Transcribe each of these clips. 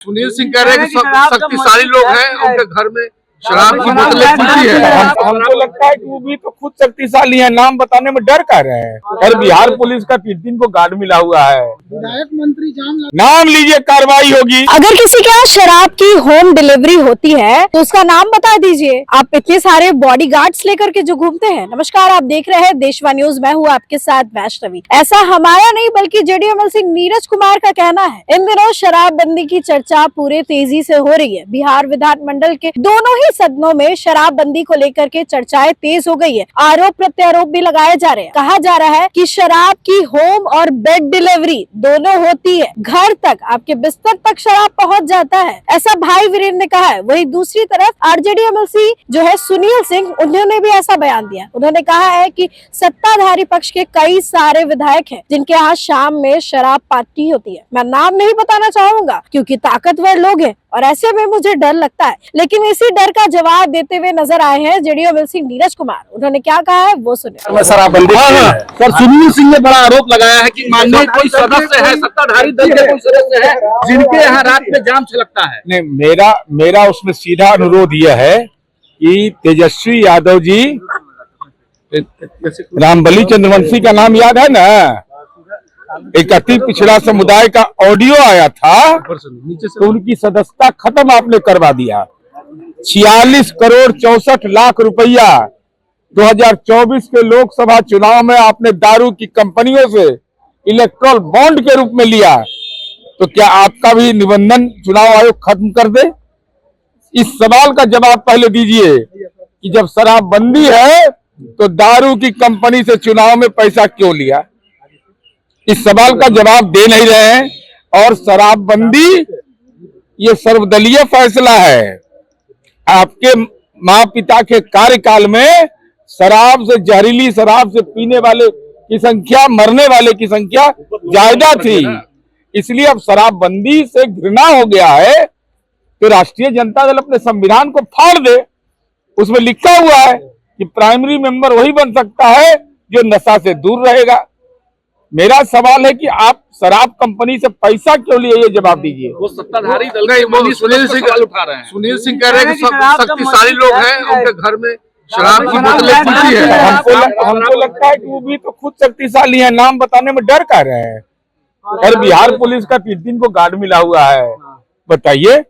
सुनील सिंह कह रहे हैं कि शक्तिशाली लोग हैं, उनके घर में शराब की बोतलें खुलती है। हमको लगता है कि वो भी तो खुद शक्तिशाली है, नाम बताने में डर कर रहे हैं। और बिहार पुलिस का 3 को गार्ड मिला हुआ है। विधायक मंत्री नाम लीजिए, कार्रवाई होगी। अगर किसी के यहाँ शराब की होम डिलीवरी होती है तो उसका नाम बता दीजिए। आप इतने सारे बॉडीगार्ड्स लेकर के जो घूमते हैं। नमस्कार, आप देख रहे हैं देशवा न्यूज। मैं हूँ आपके साथ वैष्णवी। ऐसा हमारा नहीं बल्कि जेडीएमएल सिंह नीरज कुमार का कहना है। इन दिनों शराबबंदी की चर्चा पूरे तेजी से हो रही है। बिहार विधानमंडल के दोनों ही सदनों में शराबबंदी को लेकर के चर्चाएं तेज हो गई है। आरोप प्रत्यारोप भी लगाए जा रहे हैं। कहा जा रहा है कि शराब की होम और बेड डिलीवरी दोनों होती है। घर तक, आपके बिस्तर तक शराब पहुंच जाता है, ऐसा भाई वीरेंद्र ने कहा है। वहीं दूसरी तरफ आरजेडी-एमएलसी जो है सुनील सिंह, उन्होंने भी ऐसा बयान दिया। उन्होंने कहा है कि सत्ताधारी पक्ष के कई सारे विधायक हैं जिनके यहाँ शाम में शराब पार्टी होती है। मैं नाम नहीं बताना चाहूंगा क्योंकि ताकतवर लोग हैं और ऐसे में मुझे डर लगता है। लेकिन इसी डर का जवाब देते हुए नजर आए हैं जेडीएमएल सिंह नीरज कुमार। उन्होंने क्या कहा है वो सुनिए। शराबबंदी सर, सुनील सिंह ने बड़ा आरोप लगाया है कि माननीय कोई सदस्य है, सत्ताधारी दल के कोई सदस्य है जिनके यहाँ रात में जाम छलकता है। नहीं, मेरा उसमें सीधा अनुरोध यह है कि तेजस्वी यादव जी, रामबली चंद्रवंशी का नाम याद है ना, एक अति पिछड़ा समुदाय का ऑडियो आया था तो उनकी सदस्यता खत्म आपने करवा दिया। 46 करोड़ 64 लाख रुपया 2024 के लोकसभा चुनाव में आपने दारू की कंपनियों से इलेक्ट्रल बॉन्ड के रूप में लिया। तो क्या आपका भी निबंधन चुनाव आयोग खत्म कर दे? इस सवाल का जवाब पहले दीजिए कि जब शराबबंदी है तो दारू की कंपनी से चुनाव में पैसा क्यों लिया? इस सवाल का जवाब दे नहीं रहे हैं। और शराबबंदी ये सर्वदलीय फैसला है। आपके माँ पिता के कार्यकाल में शराब से, जहरीली शराब से पीने वाले की संख्या, मरने वाले की संख्या ज्यादा थी। इसलिए अब शराबबंदी से घृणा हो गया है तो राष्ट्रीय जनता दल अपने संविधान को फाड़ दे। उसमें लिखा हुआ है कि प्राइमरी मेंबर वही बन सकता है जो नशा से दूर रहेगा। मेरा सवाल है कि आप शराब कंपनी से पैसा क्यों लिए, ये जवाब दीजिए। वो सत्ताधारी दल नहीं, सुनील सिंह सवाल उठा रहे हैं। सुनील सिंह कह रहे हैं कि शक्तिशाली लोग हैं, उनके घर में शराब की बोतलें खुलती है। हमको लगता है कि वो भी तो खुद शक्तिशाली है, नाम बताने में डर कर रहे हैं। और बिहार पुलिस का 3 को गार्ड मिला हुआ है। बताइए,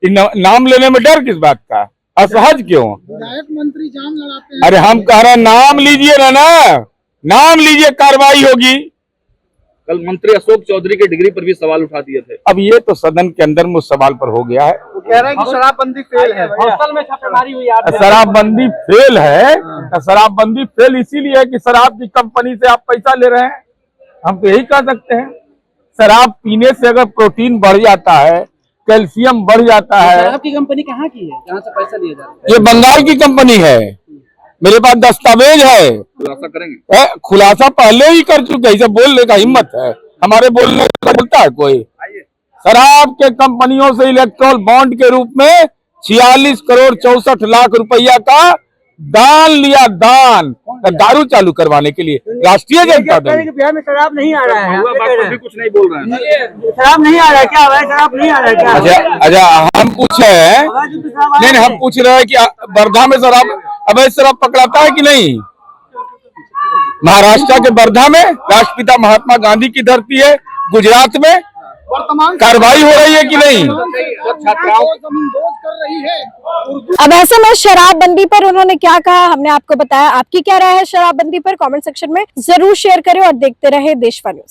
नाम लेने में डर किस बात का? असहज क्यों? विधायक मंत्री जाम लगाते हैं। अरे हम कह रहे हैं नाम लीजिए ना, नाम लीजिए, कार्रवाई होगी। कल मंत्री अशोक चौधरी के डिग्री पर भी सवाल उठा दिए थे। अब ये तो सदन के अंदर में सवाल पर हो गया है। वो कह रहे हैं कि शराबबंदी फेल है। हॉस्टल में छापेमारी हुई। शराबबंदी फेल है। शराबबंदी फेल इसीलिए है कि शराब की कंपनी से आप पैसा ले रहे हैं। हम तो यही कह सकते हैं। शराब पीने से अगर प्रोटीन बढ़ जाता है, कैल्शियम बढ़ जाता है। शराब की कंपनी कहाँ की है जहाँ से पैसा लिया जा रहा है? ये बंगाल की कंपनी है। मेरे पास दस्तावेज है। खुलासा करेंगे? खुलासा पहले ही कर चुके, इसे बोलने का हिम्मत है? हमारे बोलने का बोलता है कोई? शराब के कंपनियों से इलेक्ट्रल बॉन्ड के रूप में 46 करोड़ 64 लाख रुपया का दान लिया, दान दारू चालू करवाने के लिए। राष्ट्रीय जनता दल बिहार में शराब नहीं आ रहा है। भी कुछ नहीं बोल रहे हैं। शराब नहीं आ रहा है क्या? शराब नहीं आ रहा है क्या? अच्छा, हम पूछे हैं। नहीं, हम पूछ रहे हैं कि वर्धा में शराब, अवैध शराब पकड़ाता है कि नहीं? महाराष्ट्र के वर्धा में राष्ट्रपिता महात्मा गांधी की धरती है। गुजरात में कार्रवाई हो रही है कि नहीं? अब ऐसे में शराबबंदी पर उन्होंने क्या कहा हमने आपको बताया। आपकी क्या राय है शराबबंदी पर? कमेंट सेक्शन में जरूर शेयर करें और देखते रहे देशवा न्यूज।